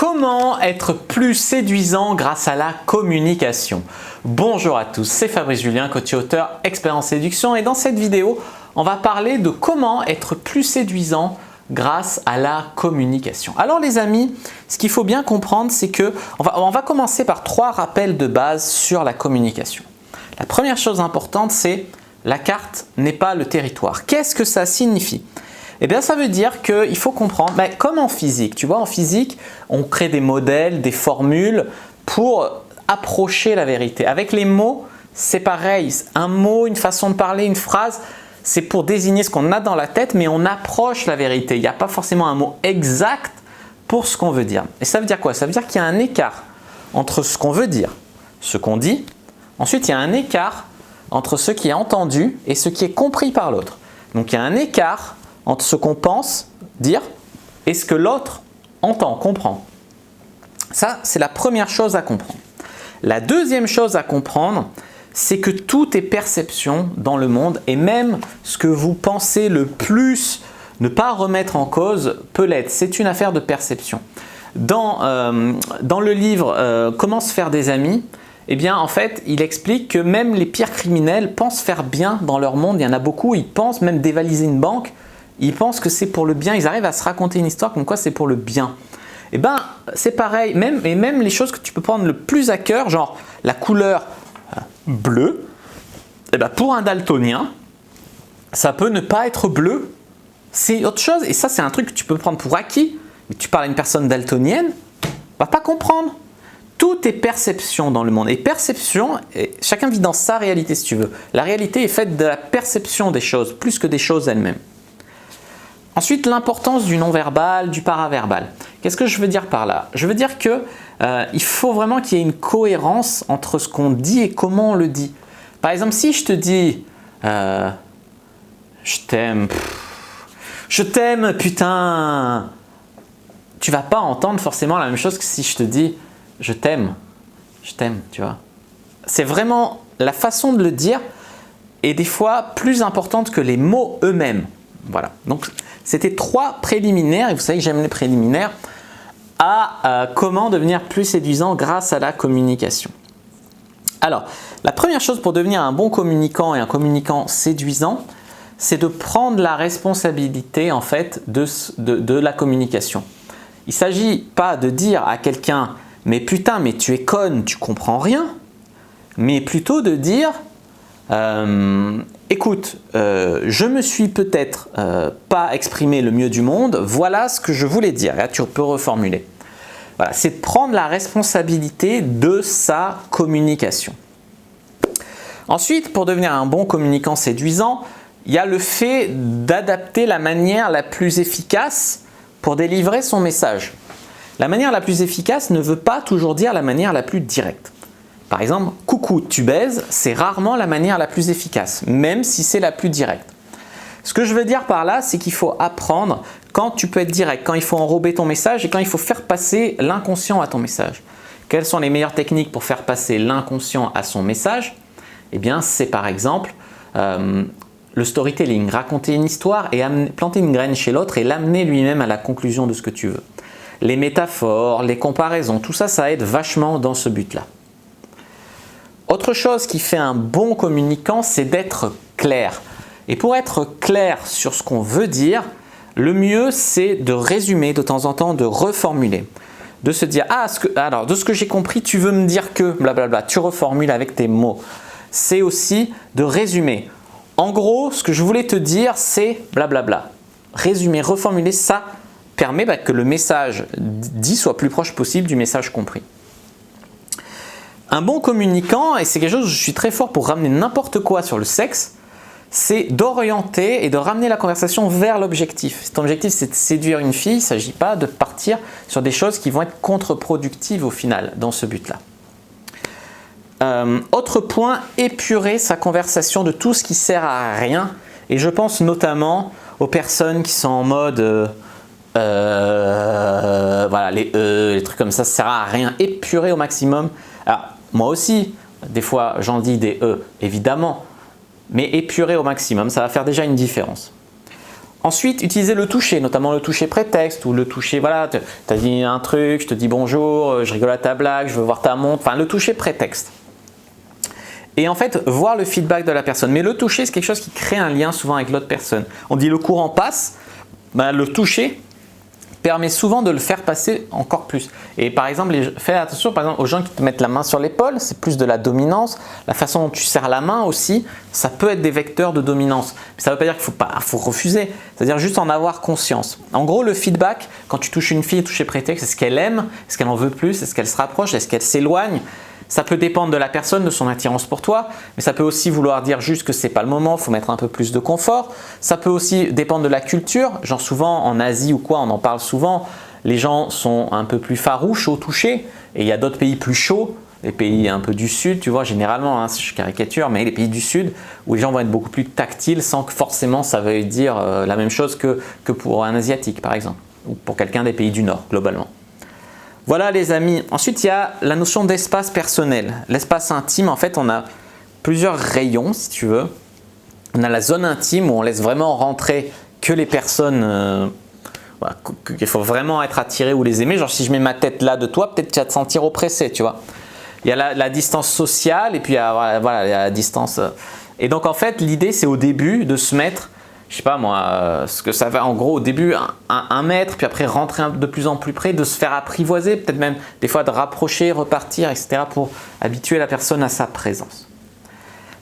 Comment être plus séduisant grâce à la communication? Bonjour à tous, c'est Fabrice Julien, coach et auteur expert en séduction, et dans cette vidéo, on va parler de comment être plus séduisant grâce à la communication. Alors les amis, ce qu'il faut bien comprendre, c'est que on va commencer par 3 rappels de base sur la communication. La première chose importante, c'est la carte n'est pas le territoire. Qu'est-ce que ça signifie? Eh bien, ça veut dire qu'il faut comprendre, comme en physique, tu vois, en physique, on crée des modèles, des formules pour approcher la vérité. Avec les mots, c'est pareil. Un mot, une façon de parler, une phrase, c'est pour désigner ce qu'on a dans la tête, mais on approche la vérité. Il n'y a pas forcément un mot exact pour ce qu'on veut dire. Et ça veut dire quoi? Ça veut dire qu'il y a un écart entre ce qu'on veut dire, ce qu'on dit. Ensuite, il y a un écart entre ce qui est entendu et ce qui est compris par l'autre. Donc, il y a un écart entre ce qu'on pense dire et ce que l'autre entend, comprend. Ça, c'est la première chose à comprendre. La deuxième chose à comprendre, c'est que tout est perception dans le monde, et même ce que vous pensez le plus ne pas remettre en cause peut l'être. C'est une affaire de perception. Dans le livre « Comment se faire des amis », eh bien, en fait, il explique que même les pires criminels pensent faire bien dans leur monde. Il y en a beaucoup, ils pensent même dévaliser une banque. Ils pensent que c'est pour le bien, ils arrivent à se raconter une histoire comme quoi c'est pour le bien. Et bien, c'est pareil, même les choses que tu peux prendre le plus à cœur, genre la couleur bleue, et bien pour un daltonien, ça peut ne pas être bleu, c'est autre chose. Et ça, c'est un truc que tu peux prendre pour acquis. Mais tu parles à une personne daltonienne, elle ne va pas comprendre. Tout est perception dans le monde. Et perception, chacun vit dans sa réalité si tu veux. La réalité est faite de la perception des choses, plus que des choses elles-mêmes. Ensuite, l'importance du non-verbal, du paraverbal. Qu'est-ce que je veux dire par là? Je veux dire que il faut vraiment qu'il y ait une cohérence entre ce qu'on dit et comment on le dit. Par exemple, si je te dis je t'aime, putain, tu vas pas entendre forcément la même chose que si je te dis je t'aime, tu vois. C'est vraiment la façon de le dire est des fois plus importante que les mots eux-mêmes. Voilà, donc c'était 3 préliminaires, et vous savez que j'aime les préliminaires, à comment devenir plus séduisant grâce à la communication. Alors, la première chose pour devenir un bon communicant et un communicant séduisant, c'est de prendre la responsabilité en fait de la communication. Il ne s'agit pas de dire à quelqu'un « mais putain, mais tu es conne, tu comprends rien », mais plutôt de dire écoute, je me suis peut-être pas exprimé le mieux du monde, voilà ce que je voulais dire. Là, tu peux reformuler. Voilà, c'est de prendre la responsabilité de sa communication. Ensuite, pour devenir un bon communicant séduisant, il y a le fait d'adapter la manière la plus efficace pour délivrer son message. La manière la plus efficace ne veut pas toujours dire la manière la plus directe. Par exemple, « coucou, tu baises », c'est rarement la manière la plus efficace, même si c'est la plus directe. Ce que je veux dire par là, c'est qu'il faut apprendre quand tu peux être direct, quand il faut enrober ton message et quand il faut faire passer l'inconscient à ton message. Quelles sont les meilleures techniques pour faire passer l'inconscient à son message? Eh bien, c'est par exemple le storytelling, raconter une histoire et planter une graine chez l'autre et l'amener lui-même à la conclusion de ce que tu veux. Les métaphores, les comparaisons, tout ça, ça aide vachement dans ce but-là. Autre chose qui fait un bon communicant, c'est d'être clair. Et pour être clair sur ce qu'on veut dire, le mieux c'est de résumer de temps en temps, de reformuler. De se dire « Ah, alors de ce que j'ai compris, tu veux me dire que blablabla », tu reformules avec tes mots. C'est aussi de résumer. En gros, ce que je voulais te dire, c'est blablabla. Résumer, reformuler, ça permet que le message dit soit plus proche possible du message compris. Un bon communicant, et c'est quelque chose où je suis très fort pour ramener n'importe quoi sur le sexe, c'est d'orienter et de ramener la conversation vers l'objectif. Si ton objectif c'est de séduire une fille, il ne s'agit pas de partir sur des choses qui vont être contre-productives au final dans ce but-là. Autre point, épurer sa conversation de tout ce qui sert à rien, et je pense notamment aux personnes qui sont en mode voilà, les trucs comme ça sert à rien, épurer au maximum. Alors, moi aussi, des fois, j'en dis des évidemment, mais épurer au maximum, ça va faire déjà une différence. Ensuite, utilisez le toucher, notamment le toucher prétexte ou le toucher, voilà, tu as dit un truc, je te dis bonjour, je rigole à ta blague, je veux voir ta montre, enfin le toucher prétexte. Et en fait, voir le feedback de la personne. Mais le toucher, c'est quelque chose qui crée un lien souvent avec l'autre personne. On dit le courant passe, ben, le toucher permet souvent de le faire passer encore plus. Et par exemple, fais attention par exemple, aux gens qui te mettent la main sur l'épaule, c'est plus de la dominance. La façon dont tu serres la main aussi, ça peut être des vecteurs de dominance. Mais ça ne veut pas dire qu'il faut refuser, c'est-à-dire juste en avoir conscience. En gros, le feedback, quand tu touches une fille, toucher prétexte, c'est ce qu'elle aime, est-ce qu'elle en veut plus, est-ce qu'elle se rapproche, est-ce qu'elle s'éloigne. Ça peut dépendre de la personne, de son attirance pour toi, mais ça peut aussi vouloir dire juste que c'est pas le moment, il faut mettre un peu plus de confort. Ça peut aussi dépendre de la culture, genre souvent en Asie ou quoi, on en parle souvent, les gens sont un peu plus farouches au toucher et il y a d'autres pays plus chauds, les pays un peu du sud, tu vois, généralement, hein, je caricature, mais les pays du sud où les gens vont être beaucoup plus tactiles sans que forcément ça veuille dire la même chose que pour un asiatique par exemple, ou pour quelqu'un des pays du nord globalement. Voilà les amis. Ensuite, il y a la notion d'espace personnel. L'espace intime, en fait, on a plusieurs rayons, si tu veux. On a la zone intime où on laisse vraiment rentrer que les personnes voilà, qu'il faut vraiment être attiré ou les aimer. Genre, si je mets ma tête là de toi, peut-être que tu vas te sentir oppressé, tu vois. Il y a la distance sociale et puis il y a, voilà, il y a la distance. Et donc, en fait, l'idée, c'est au début de se mettre, je sais pas moi, ce que ça va en gros au début 1 mètre, puis après rentrer de plus en plus près, de se faire apprivoiser, peut-être même des fois de rapprocher, repartir, etc. pour habituer la personne à sa présence.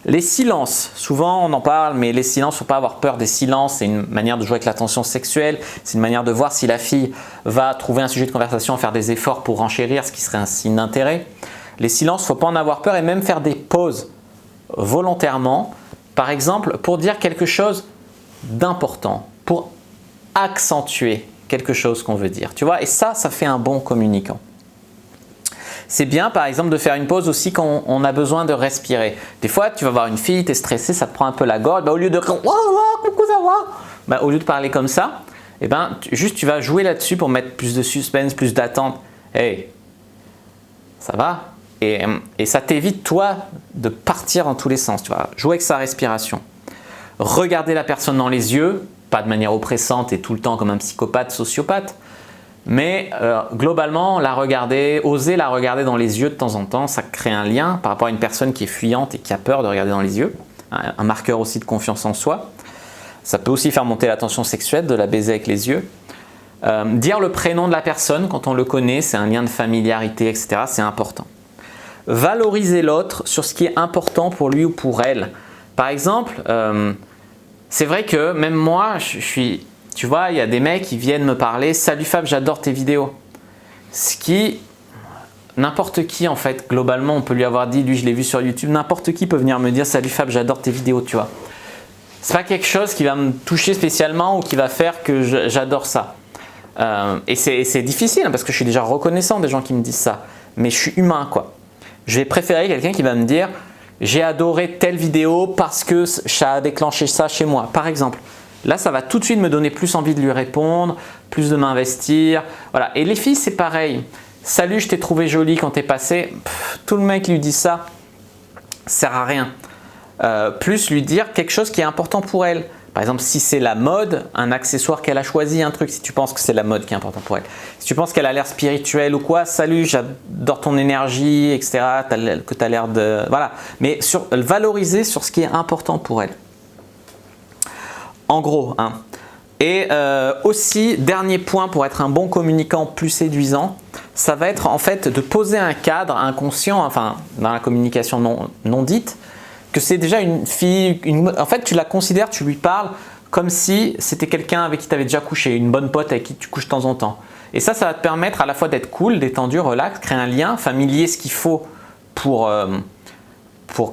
Les silences, souvent on en parle, mais les silences, il ne faut pas avoir peur des silences, c'est une manière de jouer avec la tension sexuelle, c'est une manière de voir si la fille va trouver un sujet de conversation, faire des efforts pour renchérir, ce qui serait un signe d'intérêt. Les silences, il ne faut pas en avoir peur et même faire des pauses volontairement, par exemple pour dire quelque chose d'important, pour accentuer quelque chose qu'on veut dire, tu vois, et ça fait un bon communicant. C'est bien par exemple de faire une pause aussi quand on a besoin de respirer. Des fois tu vas voir une fille, tu es stressé, ça te prend un peu la gorge, au lieu de coucou ça va, au lieu de parler comme ça, juste tu vas jouer là-dessus pour mettre plus de suspense, plus d'attente. Hey, ça va? Et ça t'évite toi de partir dans tous les sens, tu vois, jouer avec sa respiration. Regarder la personne dans les yeux, pas de manière oppressante et tout le temps comme un psychopathe, sociopathe, mais globalement, oser la regarder dans les yeux de temps en temps, ça crée un lien par rapport à une personne qui est fuyante et qui a peur de regarder dans les yeux, un marqueur aussi de confiance en soi. Ça peut aussi faire monter la tension sexuelle de la baiser avec les yeux. Dire le prénom de la personne quand on le connaît, c'est un lien de familiarité, etc. C'est important. Valoriser l'autre sur ce qui est important pour lui ou pour elle. Par exemple, c'est vrai que même moi, tu vois, il y a des mecs qui viennent me parler « Salut Fab, j'adore tes vidéos ». Ce qui, n'importe qui en fait, globalement, on peut lui avoir dit « Lui, je l'ai vu sur YouTube », n'importe qui peut venir me dire « Salut Fab, j'adore tes vidéos », tu vois. C'est pas quelque chose qui va me toucher spécialement ou qui va faire que j'adore ça. Et c'est difficile parce que je suis déjà reconnaissant des gens qui me disent ça. Mais je suis humain, quoi. Je vais préférer quelqu'un qui va me dire « J'ai adoré telle vidéo parce que ça a déclenché ça chez moi », par exemple. Là, ça va tout de suite me donner plus envie de lui répondre, plus de m'investir. Voilà. Et les filles, c'est pareil. « Salut, je t'ai trouvé jolie quand t'es passé ». Tout le mec lui dit ça, sert à rien. Plus lui dire quelque chose qui est important pour elle. Par exemple, si c'est la mode, un accessoire qu'elle a choisi, un truc, si tu penses que c'est la mode qui est important pour elle. Si tu penses qu'elle a l'air spirituelle ou quoi, salut, j'adore ton énergie, etc., que tu as l'air de… Voilà. Mais valoriser sur ce qui est important pour elle. En gros, hein. Et aussi, dernier point pour être un bon communicant plus séduisant, ça va être en fait de poser un cadre inconscient, enfin dans la communication non dite, que c'est déjà une fille, en fait tu la considères, tu lui parles comme si c'était quelqu'un avec qui tu avais déjà couché, une bonne pote avec qui tu couches de temps en temps. Et ça va te permettre à la fois d'être cool, détendu, relax, créer un lien familier, ce qu'il faut pour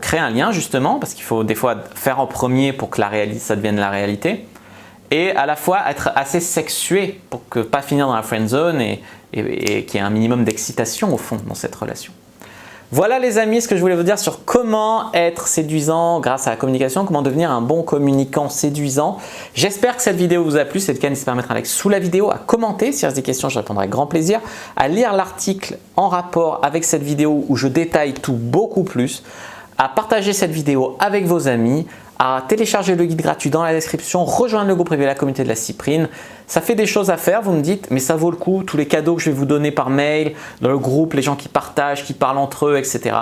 créer un lien justement, parce qu'il faut des fois faire en premier pour que ça devienne la réalité. Et à la fois être assez sexué pour ne pas finir dans la friend zone et qu'il y ait un minimum d'excitation au fond dans cette relation. Voilà les amis ce que je voulais vous dire sur comment être séduisant grâce à la communication, comment devenir un bon communicant séduisant. J'espère que cette vidéo vous a plu, si c'est le cas n'hésitez pas à mettre un like sous la vidéo, à commenter si vous avez des questions, je répondrai avec grand plaisir, à lire l'article en rapport avec cette vidéo où je détaille tout beaucoup plus, à partager cette vidéo avec vos amis, à télécharger le guide gratuit dans la description, rejoindre le groupe privé La Communauté de la Cyprine. Ça fait des choses à faire, vous me dites, mais ça vaut le coup, tous les cadeaux que je vais vous donner par mail, dans le groupe, les gens qui partagent, qui parlent entre eux, etc.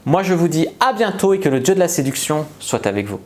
Moi, je vous dis à bientôt et que le dieu de la séduction soit avec vous.